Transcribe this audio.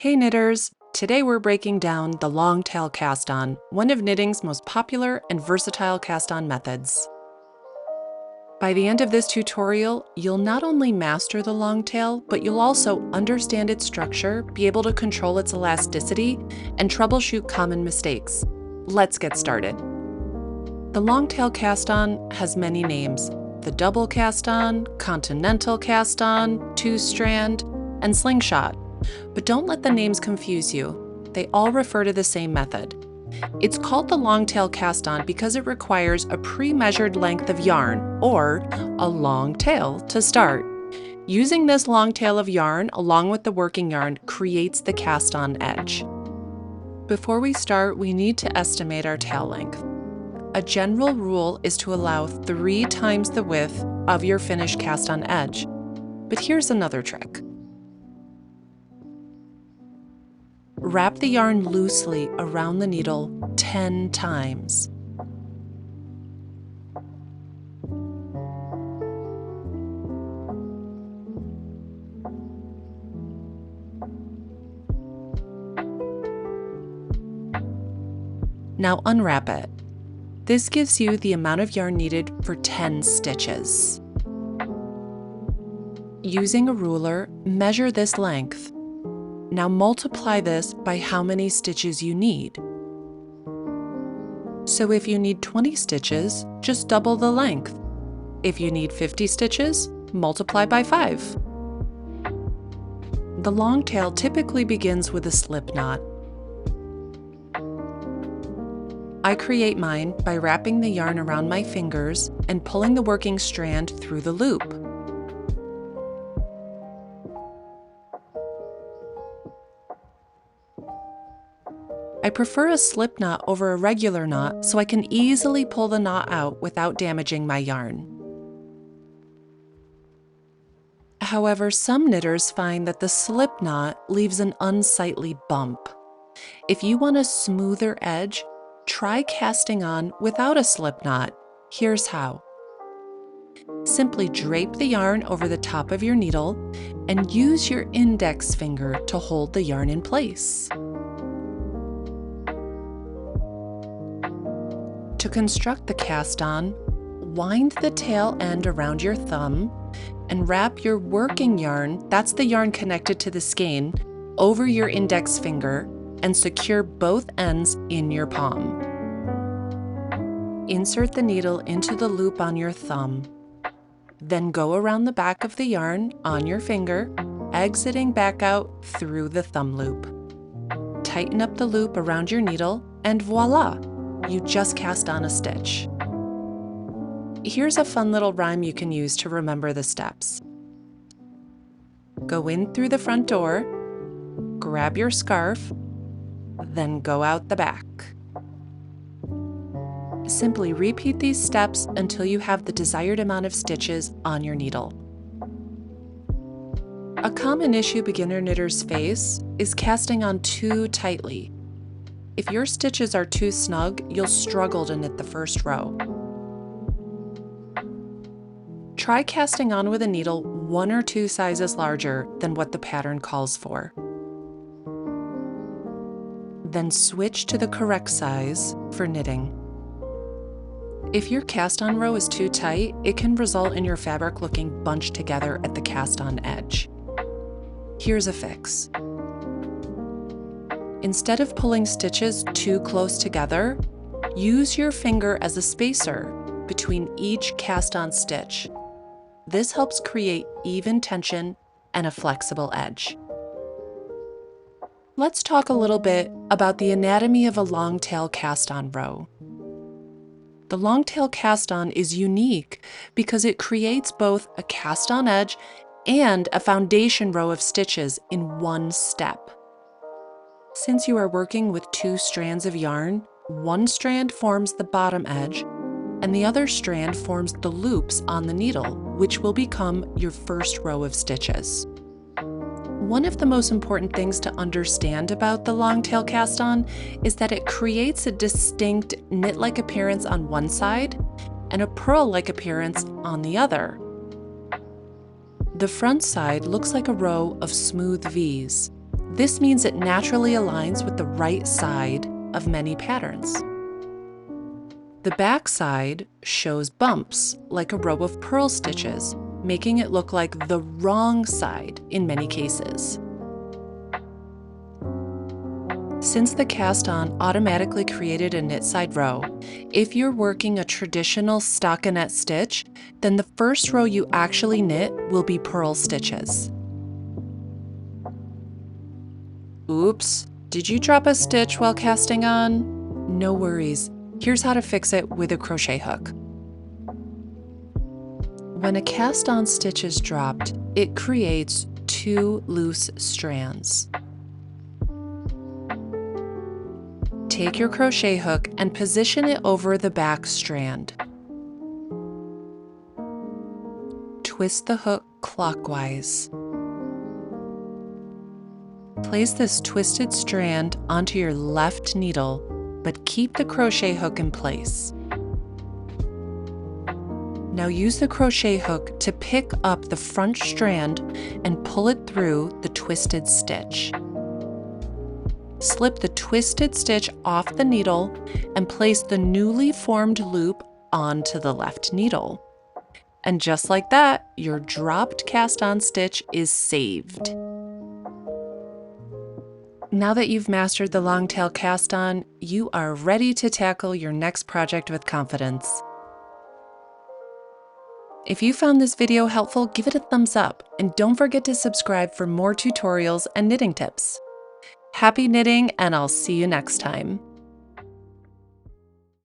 Hey knitters! Today we're breaking down the longtail cast-on, one of knitting's most popular and versatile cast-on methods. By the end of this tutorial, you'll not only master the longtail, but you'll also understand its structure, be able to control its elasticity, and troubleshoot common mistakes. Let's get started. The longtail cast-on has many names: the double cast-on, continental cast-on, two-strand, and slingshot. But don't let the names confuse you. They all refer to the same method. It's called the longtail cast-on because it requires a pre-measured length of yarn, or a long tail, to start. Using this long tail of yarn along with the working yarn creates the cast-on edge. Before we start, we need to estimate our tail length. A general rule is to allow 3 times the width of your finished cast-on edge. But here's another trick. Wrap the yarn loosely around the needle 10 times. Now unwrap it. This gives you the amount of yarn needed for 10 stitches. Using a ruler, measure this length. Now multiply this by how many stitches you need. So if you need 20 stitches, just double the length. If you need 50 stitches, multiply by 5. The long tail typically begins with a slip knot. I create mine by wrapping the yarn around my fingers and pulling the working strand through the loop. I prefer a slip knot over a regular knot so I can easily pull the knot out without damaging my yarn. However, some knitters find that the slip knot leaves an unsightly bump. If you want a smoother edge, try casting on without a slip knot. Here's how. Simply drape the yarn over the top of your needle and use your index finger to hold the yarn in place. To construct the cast-on, wind the tail end around your thumb and wrap your working yarn, that's the yarn connected to the skein, over your index finger and secure both ends in your palm. Insert the needle into the loop on your thumb. Then go around the back of the yarn on your finger, exiting back out through the thumb loop. Tighten up the loop around your needle and voila! You just cast on a stitch. Here's a fun little rhyme you can use to remember the steps. Go in through the front door, grab your scarf, then go out the back. Simply repeat these steps until you have the desired amount of stitches on your needle. A common issue beginner knitters face is casting on too tightly. If your stitches are too snug, you'll struggle to knit the first row. Try casting on with a needle 1 or 2 sizes larger than what the pattern calls for. Then switch to the correct size for knitting. If your cast-on row is too tight, it can result in your fabric looking bunched together at the cast-on edge. Here's a fix. Instead of pulling stitches too close together, use your finger as a spacer between each cast-on stitch. This helps create even tension and a flexible edge. Let's talk a little bit about the anatomy of a longtail cast-on row. The longtail cast-on is unique because it creates both a cast-on edge and a foundation row of stitches in one step. Since you are working with 2 strands of yarn, one strand forms the bottom edge, and the other strand forms the loops on the needle, which will become your first row of stitches. One of the most important things to understand about the longtail cast-on is that it creates a distinct knit-like appearance on one side and a purl-like appearance on the other. The front side looks like a row of smooth V's. This means it naturally aligns with the right side of many patterns. The back side shows bumps like a row of purl stitches, making it look like the wrong side in many cases. Since the cast-on automatically created a knit side row, if you're working a traditional stockinette stitch, then the first row you actually knit will be purl stitches. Oops, did you drop a stitch while casting on? No worries, here's how to fix it with a crochet hook. When a cast-on stitch is dropped, it creates 2 loose strands. Take your crochet hook and position it over the back strand. Twist the hook clockwise. Place this twisted strand onto your left needle, but keep the crochet hook in place. Now use the crochet hook to pick up the front strand and pull it through the twisted stitch. Slip the twisted stitch off the needle and place the newly formed loop onto the left needle. And just like that, your dropped cast-on stitch is saved. Now that you've mastered the longtail cast-on, you are ready to tackle your next project with confidence. If you found this video helpful, give it a thumbs up and don't forget to subscribe for more tutorials and knitting tips. Happy knitting, and I'll see you next time.